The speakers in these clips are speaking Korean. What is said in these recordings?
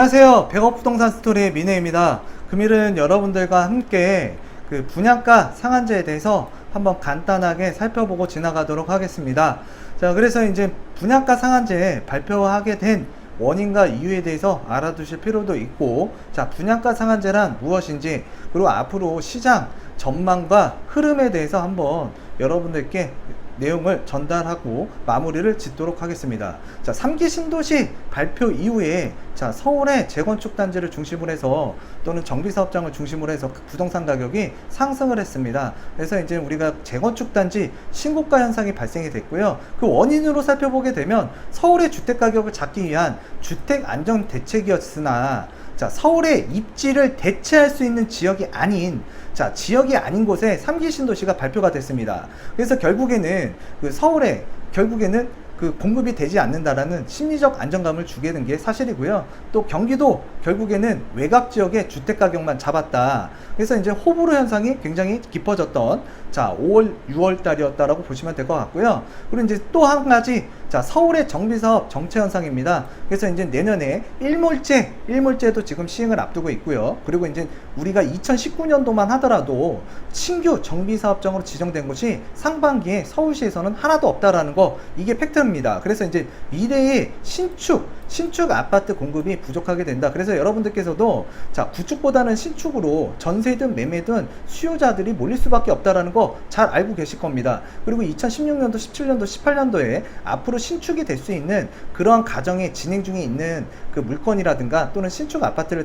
안녕하세요. 백업부동산 스토리의 민혜입니다. 금일은 여러분들과 함께 그 분양가 상한제에 대해서 한번 간단하게 살펴보고 지나가도록 하겠습니다. 자, 그래서 이제 분양가 상한제 발표하게 된 원인과 이유에 대해서 알아두실 필요도 있고, 자, 분양가 상한제란 무엇인지, 그리고 앞으로 시장 전망과 흐름에 대해서 한번 여러분들께 내용을 전달하고 마무리를 짓도록 하겠습니다. 자, 3기 신도시 발표 이후에 자, 서울의 재건축 단지를 중심으로 해서 또는 정비사업장을 중심으로 해서 부동산 가격이 상승을 했습니다. 그래서 이제 우리가 재건축 단지 신고가 현상이 발생이 됐고요. 그 원인으로 살펴보게 되면 서울의 주택 가격을 잡기 위한 주택 안정 대책이었으나, 자, 서울의 입지를 대체할 수 있는 지역이 아닌, 자, 지역이 아닌 곳에 3기 신도시가 발표가 됐습니다. 그래서 결국에는 그 서울에 결국에는 그 공급이 되지 않는다라는 심리적 안정감을 주게 된 게 사실이고요. 또 경기도 결국에는 외곽 지역의 주택 가격만 잡았다. 그래서 이제 호불호 현상이 굉장히 깊어졌던, 자, 5월, 6월 달이었다라고 보시면 될 것 같고요. 그리고 이제 또 한 가지, 자, 서울의 정비사업 정체 현상입니다. 그래서 이제 내년에 일몰제도 지금 시행을 앞두고 있고요. 그리고 이제 우리가 2019년도만 하더라도 신규 정비사업장으로 지정된 곳이 상반기에 서울시에서는 하나도 없다라는 거, 이게 팩트입니다. 그래서 이제 미래의 신축 아파트 공급이 부족하게 된다. 그래서 여러분들께서도, 자, 구축보다는 신축으로 전세든 매매든 수요자들이 몰릴 수밖에 없다라는 거 잘 알고 계실 겁니다. 그리고 2016년도, 17년도, 18년도에 앞으로 신축이 될 수 있는 그러한 과정에 진행 중에 있는 그 물건이라든가 또는 신축 아파트를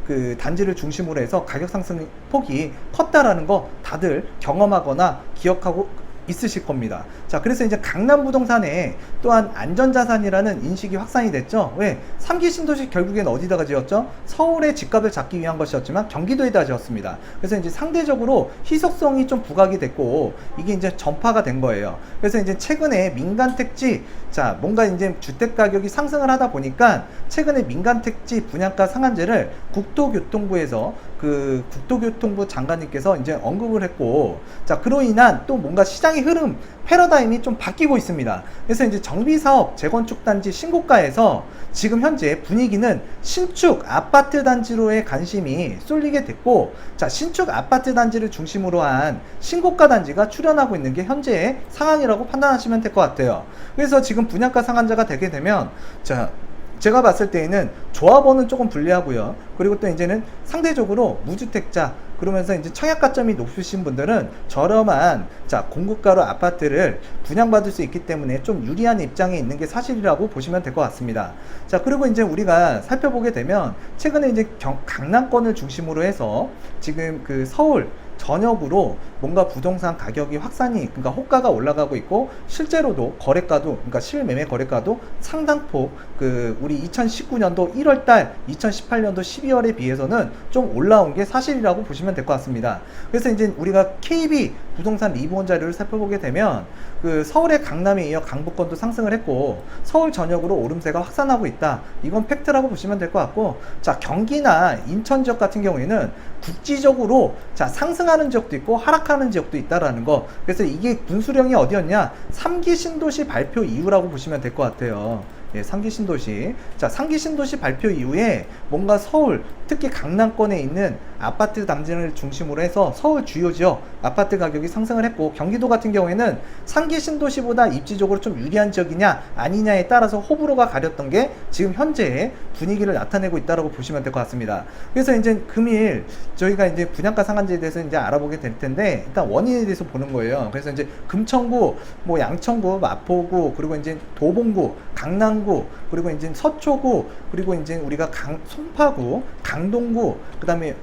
그 단지를 중심으로 해서 가격 상승 폭이 컸다라는 거 다들 경험하거나 기억하고 있으실 겁니다. 자, 그래서 이제 강남 부동산에 또한 안전자산이라는 인식이 확산이 됐죠. 왜? 3기 신도시 결국엔 어디다가 지었죠? 서울의 집값을 잡기 위한 것이었지만 경기도에다 지었습니다. 그래서 이제 상대적으로 희소성이 좀 부각이 됐고, 이게 이제 전파가 된 거예요. 그래서 이제 최근에 민간 택지, 자, 뭔가 이제 주택 가격이 상승을 하다 보니까 최근에 민간 택지 분양가 상한제를 국토교통부에서 그 국토교통부 장관님께서 이제 언급을 했고, 자, 그로 인한 또 뭔가 시장의 흐름, 패러다임이 좀 바뀌고 있습니다. 그래서 이제 정비사업, 재건축 단지 신고가에서 지금 현재 분위기는 신축 아파트 단지로의 관심이 쏠리게 됐고, 자, 신축 아파트 단지를 중심으로 한 신고가 단지가 출현하고 있는 게 현재의 상황이라고 판단하시면 될 것 같아요. 그래서 지금 분양가 상한제가 되게 되면, 자, 제가 봤을 때에는 조합원은 조금 불리하고요. 그리고 또 이제는 상대적으로 무주택자, 그러면서 이제 청약가점이 높으신 분들은 저렴한, 자, 공급가로 아파트를 분양받을 수 있기 때문에 좀 유리한 입장에 있는 게 사실이라고 보시면 될 것 같습니다. 자, 그리고 이제 우리가 살펴보게 되면 최근에 이제 강남권을 중심으로 해서 지금 그 서울 전역으로 뭔가 부동산 가격이 확산이, 그러니까 호가가 올라가고 있고, 실제로도 거래가도, 그러니까 실매매 거래가도 상당폭 그 우리 2019년도 1월달, 2018년도 12월에 비해서는 좀 올라온 게 사실이라고 보시면 될 것 같습니다. 그래서 이제 우리가 KB 부동산 리본 자료를 살펴보게 되면 그 서울의 강남에 이어 강북권도 상승을 했고, 서울 전역으로 오름세가 확산하고 있다. 이건 팩트라고 보시면 될 것 같고, 자, 경기나 인천 지역 같은 경우에는 국지적으로, 자, 상승하는 지역도 있고 하락하는 지역도 있다라는 거. 그래서 이게 분수령이 어디였냐? 3기 신도시 발표 이후라고 보시면 될 것 같아요. 예, 3기 신도시. 자, 3기 신도시 발표 이후에 뭔가 서울, 특히 강남권에 있는 아파트 단지를 중심으로 해서 서울 주요 지역 아파트 가격이 상승을 했고, 경기도 같은 경우에는 3기 신도시보다 입지적으로 좀 유리한 지역이냐 아니냐에 따라서 호불호가 가렸던 게 지금 현재의 분위기를 나타내고 있다고 보시면 될 것 같습니다. 그래서 이제 금일 저희가 이제 분양가 상한제에 대해서 이제 알아보게 될 텐데, 일단 원인에 대해서 보는 거예요. 그래서 이제 금천구, 뭐 양천구, 마포구, 그리고 이제 도봉구, 강남구, 그리고 이제 서초구, 그리고 이제 우리가 송파구, 강동구, 그 다음에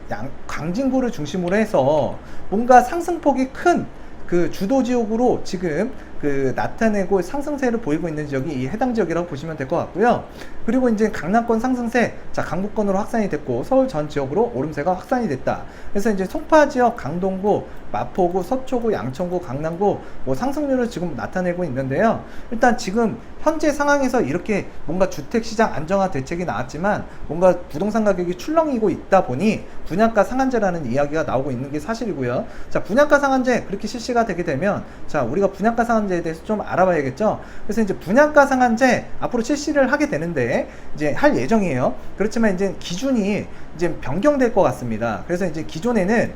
광진구를 중심으로 해서 뭔가 상승폭이 큰 그 주도 지역으로 지금 그 나타내고 상승세를 보이고 있는 지역이 이 해당 지역이라고 보시면 될 것 같고요. 그리고 이제 강남권 상승세, 자, 강북권으로 확산이 됐고 서울 전 지역으로 오름세가 확산이 됐다. 그래서 이제 송파 지역, 강동구, 마포구, 서초구, 양천구, 강남구 뭐 상승률을 지금 나타내고 있는데요. 일단 지금 현재 상황에서 이렇게 뭔가 주택시장 안정화 대책이 나왔지만 뭔가 부동산 가격이 출렁이고 있다 보니 분양가 상한제라는 이야기가 나오고 있는 게 사실이고요. 자, 분양가 상한제 그렇게 실시가 되게 되면, 자, 우리가 분양가 상한제 상한제에 대해서 좀 알아봐야겠죠. 그래서 이제 분양가 상한제 앞으로 실시를 하게 되는데 이제 할 예정이에요. 그렇지만 이제 기준이 이제 변경될 것 같습니다. 그래서 이제 기존에는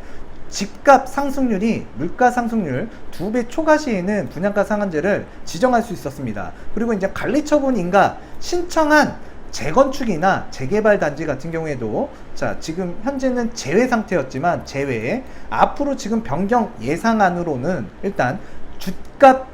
집값 상승률이 물가 상승률 2배 초과 시에는 분양가 상한제를 지정할 수 있었습니다. 그리고 이제 관리처분 인가 신청한 재건축이나 재개발 단지 같은 경우에도 자 지금 현재는 제외 상태였지만 제외 앞으로 지금 변경 예상안으로는 일단 주값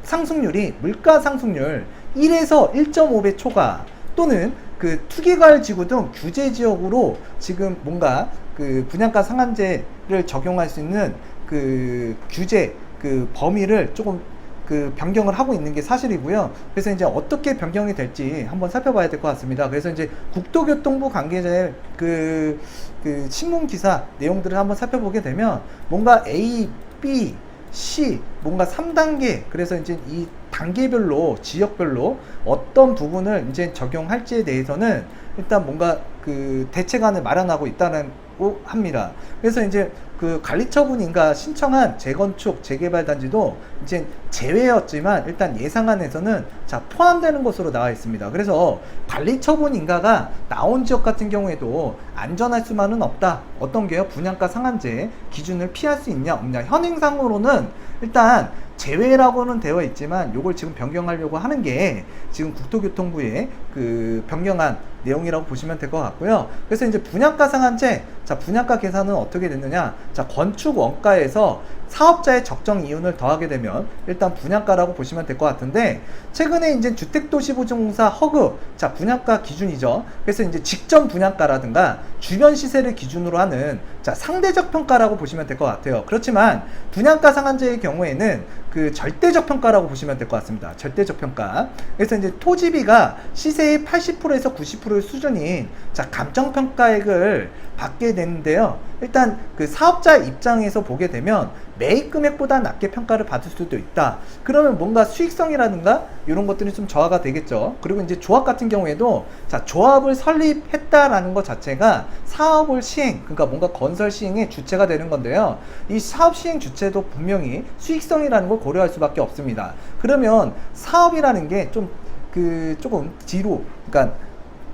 상승률이 물가 상승률 1에서 1.5배 초과 또는 그 투기과열 지구 등 규제 지역으로 지금 뭔가 그 분양가 상한제를 적용할 수 있는 그 규제 그 범위를 조금 그 변경을 하고 있는 게 사실이고요. 그래서 이제 어떻게 변경이 될지 한번 살펴봐야 될 것 같습니다. 그래서 이제 국토교통부 관계자의 그 신문 기사 내용들을 한번 살펴보게 되면 뭔가 A, B, C 뭔가 3단계 그래서 이제 이 단계별로 지역별로 어떤 부분을 이제 적용할지에 대해서는 일단 뭔가 그 대책안을 마련하고 있다는 합니다. 그래서 이제 그 관리처분인가 신청한 재건축 재개발 단지도 이제 제외였지만 일단 예상안에서는 자 포함되는 것으로 나와 있습니다. 그래서 관리처분인가가 나온 지역 같은 경우에도 안전할 수만은 없다. 어떤 게요? 분양가 상한제 기준을 피할 수 있냐 없냐. 현행상으로는 일단 제외라고는 되어 있지만 요걸 지금 변경하려고 하는 게 지금 국토교통부의 그 변경안 내용이라고 보시면 될 것 같고요. 그래서 이제 분양가 상한제, 자 분양가 계산은 어떻게 됐느냐? 자 건축 원가에서 사업자의 적정 이윤을 더하게 되면 일단 분양가라고 보시면 될 것 같은데 최근에 이제 주택도시보증공사 허그 자 분양가 기준이죠. 그래서 이제 직전 분양가라든가 주변 시세를 기준으로 하는 자 상대적 평가라고 보시면 될 것 같아요. 그렇지만 분양가 상한제의 경우에는 그 절대적 평가라고 보시면 될 것 같습니다. 절대적 평가. 그래서 이제 토지비가 시세의 80%에서 90% 수준인 자 감정평가액을 받게 되는데요. 일단 그 사업자 입장에서 보게 되면 매입 금액보다 낮게 평가를 받을 수도 있다. 그러면 뭔가 수익성이라든가 이런 것들이 좀 저하가 되겠죠. 그리고 이제 조합 같은 경우에도 자 조합을 설립했다라는 것 자체가 사업을 시행, 그러니까 뭔가 건설 시행의 주체가 되는 건데요. 이 사업 시행 주체도 분명히 수익성이라는 걸 고려할 수밖에 없습니다. 그러면 사업이라는 게 좀 그 조금 뒤로, 그러니까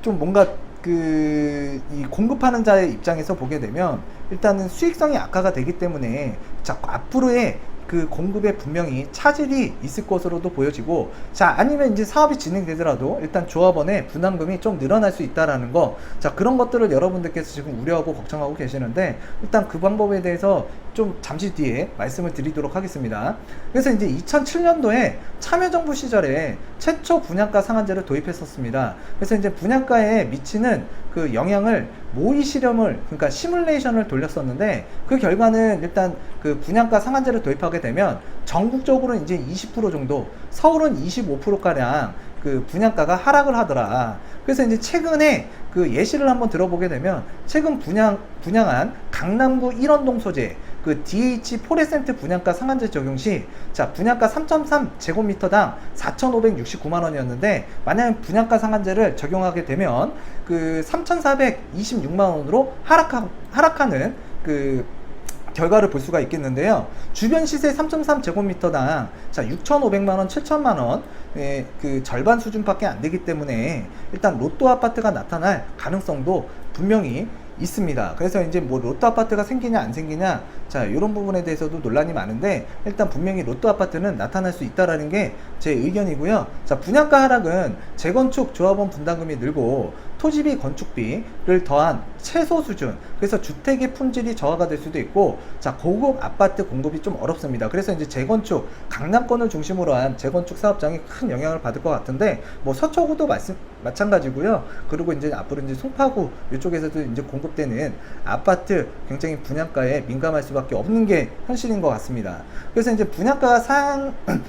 좀 뭔가 이 공급하는 자의 입장에서 보게 되면 일단은 수익성이 악화가 되기 때문에 자 앞으로의 그 공급에 분명히 차질이 있을 것으로도 보여지고 자 아니면 이제 사업이 진행되더라도 일단 조합원의 분담금이 좀 늘어날 수 있다라는 거 자 그런 것들을 여러분들께서 지금 우려하고 걱정하고 계시는데 일단 그 방법에 대해서 좀 잠시 뒤에 말씀을 드리도록 하겠습니다. 그래서 이제 2007년도에 참여정부 시절에 최초 분양가 상한제를 도입했었습니다. 그래서 이제 분양가에 미치는 그 영향을 모의 실험을 그러니까 시뮬레이션을 돌렸었는데 그 결과는 일단 그 분양가 상한제를 도입하게 되면 전국적으로 이제 20% 정도, 서울은 25%가량 그 분양가가 하락을 하더라. 그래서 이제 최근에 그 예시를 한번 들어보게 되면 최근 분양한 강남구 일원동 소재 그 DH 포레센트 분양가 상한제 적용 시 자 분양가 3.3제곱미터당 4,569만 원이었는데 만약 분양가 상한제를 적용하게 되면 그 3,426만 원으로 하락하는 그 결과를 볼 수가 있겠는데요. 주변 시세 3.3제곱미터당 자 6,500만원, 7,000만원 그 절반 수준밖에 안 되기 때문에 일단 로또 아파트가 나타날 가능성도 분명히 있습니다. 그래서 이제 뭐 로또 아파트가 생기냐 안 생기냐 자 이런 부분에 대해서도 논란이 많은데 일단 분명히 로또 아파트는 나타날 수 있다라는 게 제 의견이고요. 자 분양가 하락은 재건축 조합원 분담금이 늘고 토지비 건축비를 더한 최소 수준, 그래서 주택의 품질이 저하가 될 수도 있고 자 고급 아파트 공급이 좀 어렵습니다. 그래서 이제 재건축 강남권을 중심으로 한 재건축 사업장이 큰 영향을 받을 것 같은데 뭐 서초구도 마찬가지고요. 그리고 이제 앞으로 이제 송파구 이쪽에서도 이제 공급되는 아파트 굉장히 분양가에 민감할 수밖에 없는 게 현실인 것 같습니다. 그래서 이제 분양가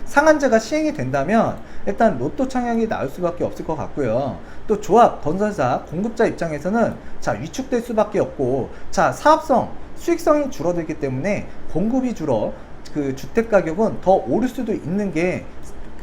상한제가 시행이 된다면 일단 로또 청약이 나올 수밖에 없을 것 같고요. 또 조합, 건설사, 공급자 입장에서는 자 위축될 수밖에 없고 자 사업성, 수익성이 줄어들기 때문에 공급이 줄어 그 주택 가격은 더 오를 수도 있는 게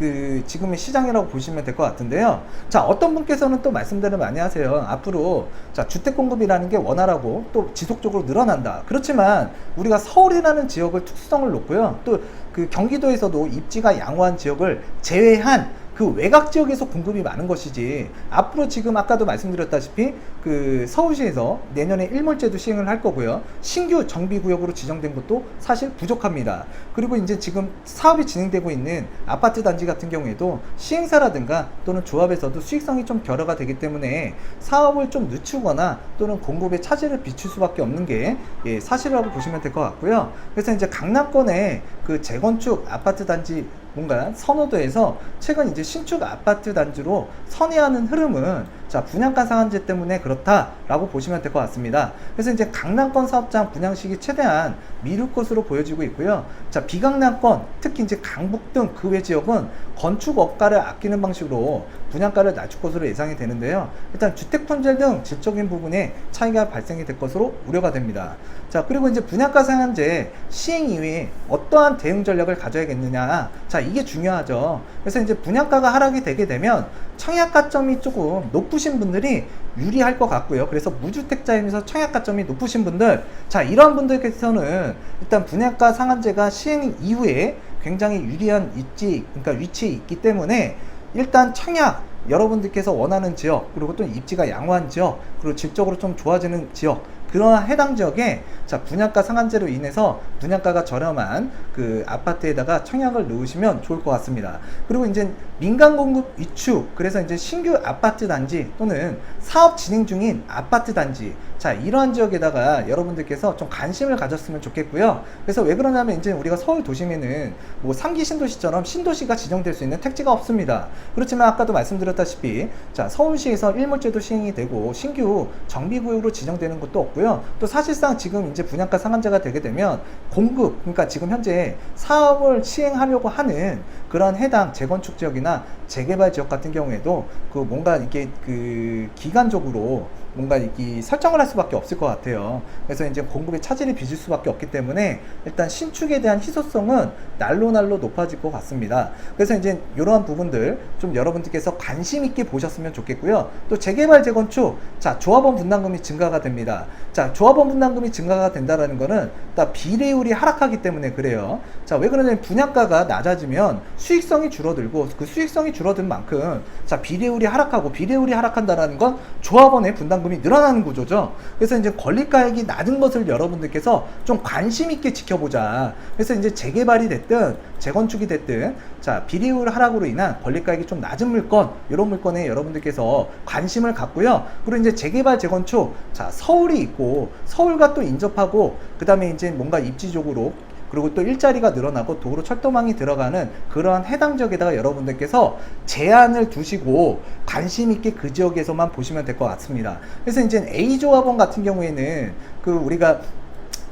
그 지금의 시장이라고 보시면 될 것 같은데요. 자, 어떤 분께서는 또 말씀들을 많이 하세요. 앞으로 자, 주택 공급이라는 게 원활하고 또 지속적으로 늘어난다. 그렇지만 우리가 서울이라는 지역을 특수성을 놓고요. 또 그 경기도에서도 입지가 양호한 지역을 제외한 그 외곽 지역에서 공급이 많은 것이지, 앞으로 지금 아까도 말씀드렸다시피 그 서울시에서 내년에 일몰제도 시행을 할 거고요. 신규 정비구역으로 지정된 것도 사실 부족합니다. 그리고 이제 지금 사업이 진행되고 있는 아파트 단지 같은 경우에도 시행사라든가 또는 조합에서도 수익성이 좀 결여가 되기 때문에 사업을 좀 늦추거나 또는 공급에 차질을 비출 수밖에 없는 게 사실이라고 보시면 될 것 같고요. 그래서 이제 강남권의 그 재건축 아파트 단지 뭔가 선호도에서 최근 이제 신축 아파트 단지로 선회하는 흐름은 자, 분양가 상한제 때문에 그렇다라고 보시면 될 것 같습니다. 그래서 이제 강남권 사업장 분양 시기 최대한 미룰 것으로 보여지고 있고요. 자, 비강남권, 특히 이제 강북 등 그 외 지역은 건축업가를 아끼는 방식으로 분양가를 낮출 것으로 예상이 되는데요. 일단 주택 품질 등 질적인 부분에 차이가 발생이 될 것으로 우려가 됩니다. 자, 그리고 이제 분양가 상한제 시행 이후에 어떠한 대응 전략을 가져야겠느냐. 자, 이게 중요하죠. 그래서 이제 분양가가 하락이 되게 되면 청약가점이 조금 높으신 분들이 유리할 것 같고요. 그래서 무주택자이면서 청약가점이 높으신 분들, 자, 이러한 분들께서는 일단 분양가 상한제가 시행 이후에 굉장히 유리한 입지, 그러니까 위치에 있기 때문에 일단 청약, 여러분들께서 원하는 지역, 그리고 또 입지가 양호한 지역, 그리고 질적으로 좀 좋아지는 지역, 그러한 해당 지역에 자, 분양가 상한제로 인해서 분양가가 저렴한 그 아파트에다가 청약을 넣으시면 좋을 것 같습니다. 그리고 이제 민간 공급 위축, 그래서 이제 신규 아파트 단지 또는 사업 진행 중인 아파트 단지, 자, 이러한 지역에다가 여러분들께서 좀 관심을 가졌으면 좋겠고요. 그래서 왜 그러냐면 이제 우리가 서울 도심에는 뭐 3기 신도시처럼 신도시가 지정될 수 있는 택지가 없습니다. 그렇지만 아까도 말씀드렸다시피 자, 서울시에서 일몰제도 시행이 되고 신규 정비구역으로 지정되는 것도 없고요. 또 사실상 지금 이제 분양가 상한제가 되게 되면 공급, 그러니까 지금 현재 사업을 시행하려고 하는 그런 해당 재건축 지역이나 재개발 지역 같은 경우에도 그 뭔가 이게 그 기간적으로 뭔가 이렇게 설정을 할 수밖에 없을 것 같아요. 그래서 이제 공급에 차질이 빚을 수밖에 없기 때문에 일단 신축에 대한 희소성은 날로 높아질 것 같습니다. 그래서 이제 이러한 부분들 좀 여러분들께서 관심 있게 보셨으면 좋겠고요. 또 재개발 재건축, 자, 조합원 분담금이 증가가 됩니다. 자, 조합원 분담금이 증가가 된다라는 거는 딱 비례율이 하락하기 때문에 그래요. 자, 왜 그러냐면 분양가가 낮아지면 수익성이 줄어들고 그 수익성이 줄어든 만큼 자, 비례율이 하락하고 비례율이 하락한다라는 건 조합원의 분담금이 늘어나는 구조죠. 그래서 이제 권리가액이 낮은 것을 여러분들께서 좀 관심 있게 지켜보자. 그래서 이제 재개발이 됐든 재건축이 됐든 자, 비례율 하락으로 인한 권리가액이 좀 낮은 물건, 이런 물건에 여러분들께서 관심을 갖고요. 그리고 이제 재개발 재건축, 자, 서울이 있고 서울과 또 인접하고 그 다음에 이제 뭔가 입지적으로 그리고 또 일자리가 늘어나고 도로 철도망이 들어가는 그러한 해당 지역에다가 여러분들께서 제한을 두시고 관심 있게 그 지역에서만 보시면 될 것 같습니다. 그래서 이제 A조합원 같은 경우에는 그 우리가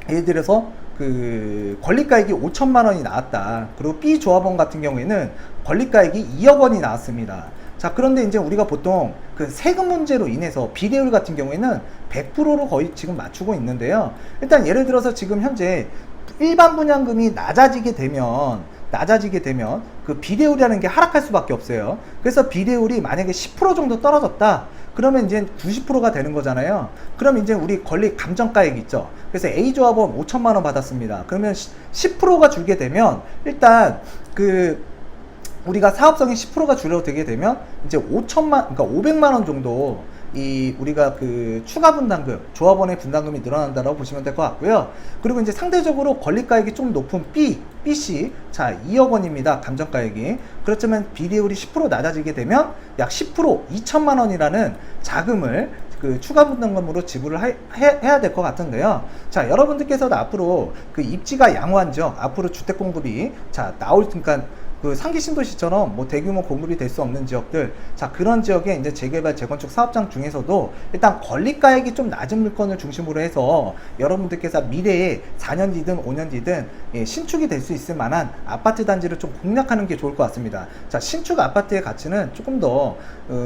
예를 들어서 그 권리가액이 5천만 원이 나왔다. 그리고 B 조합원 같은 경우에는 권리가액이 2억 원이 나왔습니다. 자, 그런데 이제 우리가 보통 그 세금 문제로 인해서 비례율 같은 경우에는 100%로 거의 지금 맞추고 있는데요. 일단 예를 들어서 지금 현재 일반 분양금이 낮아지게 되면 그 비례율이라는 게 하락할 수밖에 없어요. 그래서 비례율이 만약에 10% 정도 떨어졌다. 그러면 이제 90%가 되는 거잖아요. 그럼 이제 우리 권리 감정가액 있죠. 그래서 A조합원 5천만 원 받았습니다. 그러면 10%가 줄게 되면 일단 그 우리가 사업성이 10%가 줄어들게 되면 이제 5천만, 그러니까 500만 원 정도 이 우리가 그 추가 분담금, 조합원의 분담금이 늘어난다라고 보시면 될 것 같고요. 그리고 이제 상대적으로 권리가액이 좀 높은 BC, 자, 2억 원입니다. 감정가액이. 그렇지만 비례율이 10% 낮아지게 되면 약 10%, 2천만 원이라는 자금을 그 추가 분담금으로 지불을 해야 될 것 같은데요. 자, 여러분들께서도 앞으로 그 입지가 양호한 지역, 앞으로 주택 공급이 자, 나올, 그러니까 그 상기 신도시처럼 뭐 대규모 공급이 될 수 없는 지역들, 자, 그런 지역에 이제 재개발 재건축 사업장 중에서도 일단 권리가액이 좀 낮은 물건을 중심으로 해서 여러분들께서 미래에 4년 뒤든 5년 뒤든 신축이 될 수 있을 만한 아파트 단지를 좀 공략하는 게 좋을 것 같습니다. 자, 신축 아파트의 가치는 조금 더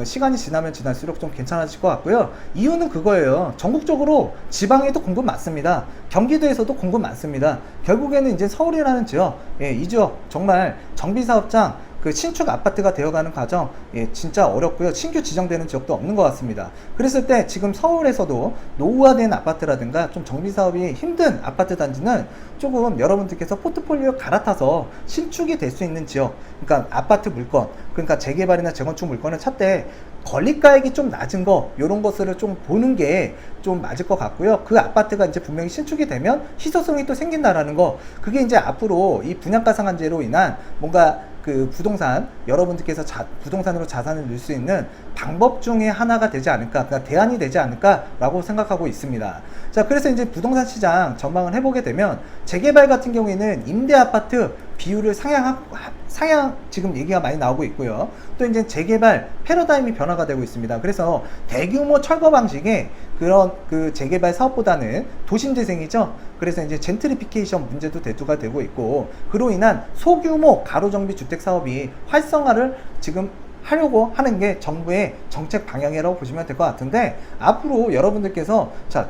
시간이 지나면 지날수록 좀 괜찮아질 것 같고요. 이유는 그거예요. 전국적으로 지방에도 공급 많습니다. 경기도에서도 공급 많습니다. 결국에는 이제 서울이라는 지역, 이 지역 정말 정비사업장 그 신축 아파트가 되어가는 과정, 예, 진짜 어렵고요. 신규 지정되는 지역도 없는 것 같습니다. 그랬을 때 지금 서울에서도 노후화된 아파트라든가 좀 정비 사업이 힘든 아파트 단지는 조금 여러분들께서 포트폴리오 갈아타서 신축이 될 수 있는 지역, 그러니까 아파트 물건, 그러니까 재개발이나 재건축 물건을 찾되 권리가액이 좀 낮은 거, 요런 것을 좀 보는 게 좀 맞을 것 같고요. 그 아파트가 이제 분명히 신축이 되면 희소성이 또 생긴다라는 거, 그게 이제 앞으로 이 분양가 상한제로 인한 뭔가 그 부동산, 여러분들께서 부동산으로 자산을 넣을 수 있는 방법 중에 하나가 되지 않을까, 그러니까 대안이 되지 않을까라고 생각하고 있습니다. 자, 그래서 이제 부동산 시장 전망을 해보게 되면 재개발 같은 경우에는 임대 아파트 비율을 상향 지금 얘기가 많이 나오고 있고요. 또 이제 재개발 패러다임이 변화가 되고 있습니다. 그래서 대규모 철거 방식의 그런 그 재개발 사업보다는 도심 재생이죠. 그래서 이제 젠트리피케이션 문제도 대두가 되고 있고, 그로 인한 소규모 가로정비 주택 사업이 활성화를 지금 하려고 하는 게 정부의 정책 방향이라고 보시면 될 것 같은데, 앞으로 여러분들께서 자,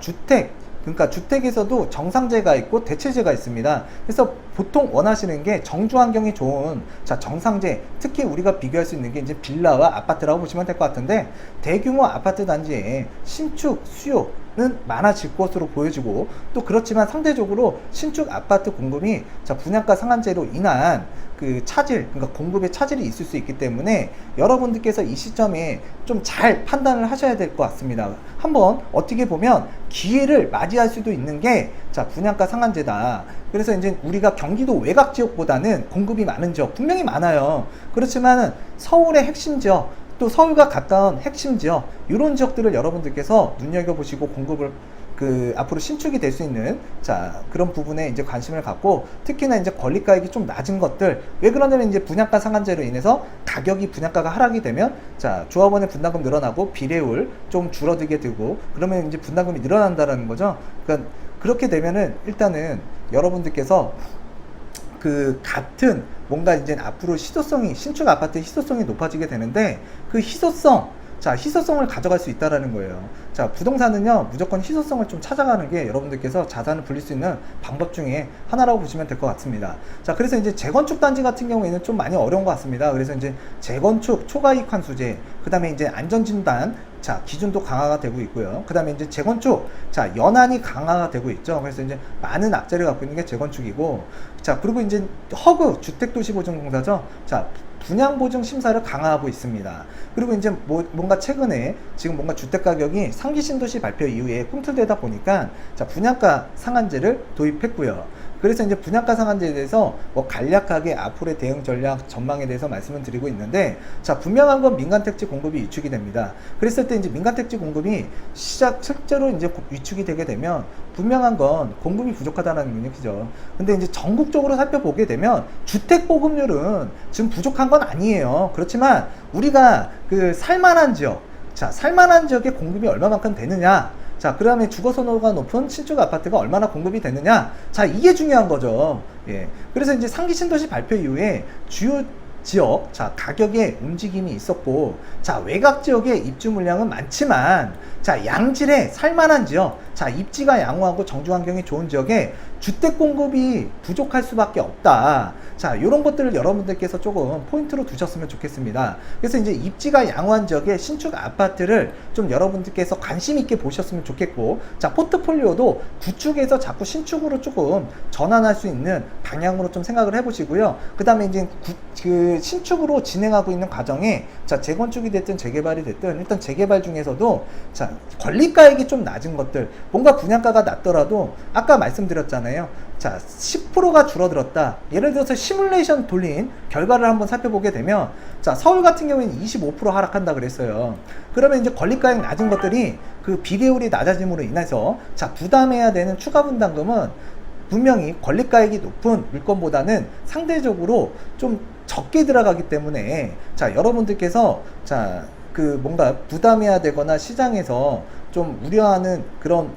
그러니까 주택에서도 정상재가 있고 대체재가 있습니다. 그래서 보통 원하시는 게 정주 환경이 좋은, 자, 정상재, 특히 우리가 비교할 수 있는 게 이제 빌라와 아파트라고 보시면 될 것 같은데, 대규모 아파트 단지에 신축 수요는 많아질 것으로 보여지고, 또 그렇지만 상대적으로 신축 아파트 공급이 자, 분양가 상한제로 인한 그 차질, 그러니까 공급의 차질이 있을 수 있기 때문에 여러분들께서 이 시점에 좀 잘 판단을 하셔야 될 것 같습니다. 한번 어떻게 보면 기회를 맞이할 수도 있는 게 자, 분양가 상한제다. 그래서 이제 우리가 경기도 외곽 지역보다는 공급이 많은 지역 분명히 많아요. 그렇지만 서울의 핵심 지역, 또 서울과 가까운 핵심 지역, 이런 지역들을 여러분들께서 눈여겨보시고 공급을 앞으로 신축이 될 수 있는 자, 그런 부분에 이제 관심을 갖고, 특히나 이제 권리가액이 좀 낮은 것들, 왜 그러냐면 이제 분양가 상한제로 인해서 가격이 분양가가 하락이 되면 자, 조합원의 분담금 늘어나고 비례율 좀 줄어들게 되고, 그러면 이제 분담금이 늘어난다라는 거죠. 그러니까 그렇게 되면은 일단은 여러분들께서 그 같은 뭔가 이제 앞으로 희소성이, 신축 아파트의 희소성이 높아지게 되는데, 그 희소성, 자, 희소성을 가져갈 수 있다라는 거예요. 자, 부동산은요, 무조건 희소성을 좀 찾아가는 게 여러분들께서 자산을 불릴 수 있는 방법 중에 하나라고 보시면 될 것 같습니다. 자, 그래서 이제 재건축 단지 같은 경우에는 좀 많이 어려운 것 같습니다. 그래서 이제 재건축 초과이익 환수제, 그 다음에 이제 안전진단, 자, 기준도 강화가 되고 있고요. 그 다음에 이제 재건축, 자, 연한이 강화가 되고 있죠. 그래서 이제 많은 악재를 갖고 있는 게 재건축이고, 자, 그리고 이제 허그 주택도시보증공사죠. 자, 분양보증 심사를 강화하고 있습니다. 그리고 이제 뭔가 최근에 지금 뭔가 주택가격이 상기 신도시 발표 이후에 꿈틀대다 보니까 자, 분양가 상한제를 도입했고요. 그래서 이제 분양가 상한제에 대해서 뭐 간략하게 앞으로의 대응 전략 전망에 대해서 말씀을 드리고 있는데, 자, 분명한 건 민간택지 공급이 위축이 됩니다. 그랬을 때 이제 민간택지 공급이 실제로 이제 위축이 되게 되면 분명한 건 공급이 부족하다는 얘기죠. 근데 이제 전국적으로 살펴보게 되면 주택 보급률은 지금 부족한 건 아니에요. 그렇지만 우리가 그 살만한 지역, 자, 살만한 지역의 공급이 얼마만큼 되느냐, 자, 그 다음에 주거 선호가 높은 신축 아파트가 얼마나 공급이 되느냐, 자, 이게 중요한 거죠. 예. 그래서 이제 상기 신도시 발표 이후에 주요 지역, 자, 가격의 움직임이 있었고, 자, 외곽 지역의 입주 물량은 많지만, 자, 양질의 살만한 지역, 자, 입지가 양호하고 정주 환경이 좋은 지역에 주택 공급이 부족할 수밖에 없다. 자, 이런 것들을 여러분들께서 조금 포인트로 두셨으면 좋겠습니다. 그래서 이제 입지가 양호한 지역의 신축 아파트를 좀 여러분들께서 관심 있게 보셨으면 좋겠고, 자, 포트폴리오도 구축에서 자꾸 신축으로 조금 전환할 수 있는 방향으로 좀 생각을 해보시고요. 그 다음에 이제 신축으로 진행하고 있는 과정에 자, 재건축이 됐든 재개발이 됐든 일단 재개발 중에서도 자, 권리가액이 좀 낮은 것들, 뭔가 분양가가 낮더라도 아까 말씀드렸잖아요. 자, 10%가 줄어들었다. 예를 들어서 시뮬레이션 돌린 결과를 한번 살펴보게 되면, 자, 서울 같은 경우에는 25% 하락한다 그랬어요. 그러면 이제 권리가액 낮은 것들이 그 비례율이 낮아짐으로 인해서 자, 부담해야 되는 추가 분담금은 분명히 권리가액이 높은 물건보다는 상대적으로 좀 적게 들어가기 때문에 자, 여러분들께서 자, 그 뭔가 부담해야 되거나 시장에서 좀 우려하는 그런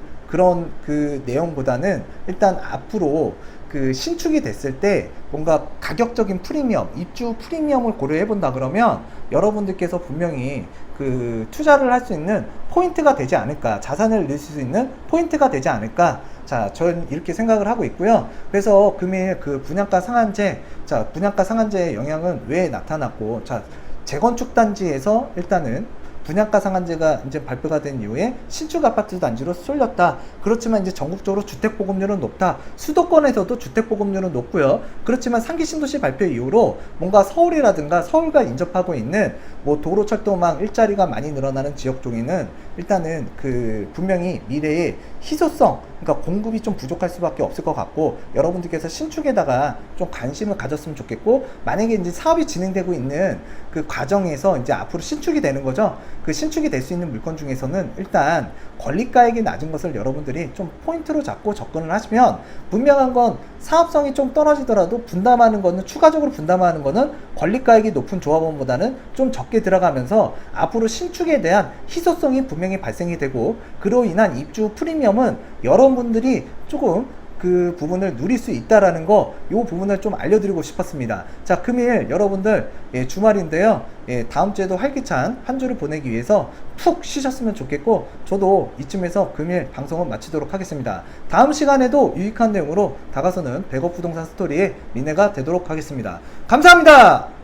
그 내용보다는 일단 앞으로 그 신축이 됐을 때 뭔가 가격적인 프리미엄, 입주 프리미엄을 고려해 본다 그러면 여러분들께서 분명히 그 투자를 할 수 있는 포인트가 되지 않을까, 자산을 넣을 수 있는 포인트가 되지 않을까, 자, 전 이렇게 생각을 하고 있고요. 그래서 금일 그 분양가 상한제, 자, 분양가 상한제의 영향은 왜 나타났고, 자, 재건축 단지에서 일단은 분양가 상한제가 이제 발표가 된 이후에 신축 아파트 단지로 쏠렸다. 그렇지만 이제 전국적으로 주택 보급률은 높다. 수도권에서도 주택 보급률은 높고요. 그렇지만 상기 신도시 발표 이후로 뭔가 서울이라든가 서울과 인접하고 있는 뭐 도로 철도망 일자리가 많이 늘어나는 지역 쪽에는 일단은 그 분명히 미래의 희소성, 그러니까 공급이 좀 부족할 수밖에 없을 것 같고, 여러분들께서 신축에다가 좀 관심을 가졌으면 좋겠고, 만약에 이제 사업이 진행되고 있는 그 과정에서 이제 앞으로 신축이 되는 거죠. 그 신축이 될 수 있는 물건 중에서는 일단 권리가액이 낮은 것을 여러분들이 좀 포인트로 잡고 접근을 하시면, 분명한 건 사업성이 좀 떨어지더라도 분담하는 거는, 추가적으로 분담하는 거는 권리가액이 높은 조합원보다는 좀 적게 들어가면서 앞으로 신축에 대한 희소성이 분명히 발생이 되고, 그로 인한 입주 프리미엄은 여러분들이 조금 그 부분을 누릴 수 있다라는 거, 요 부분을 좀 알려드리고 싶었습니다. 자, 금일 여러분들 주말인데요. 다음 주에도 활기찬 한 주를 보내기 위해서 푹 쉬셨으면 좋겠고, 저도 이쯤에서 금일 방송은 마치도록 하겠습니다. 다음 시간에도 유익한 내용으로 다가서는 100억 부동산 스토리의 민혜가 되도록 하겠습니다. 감사합니다.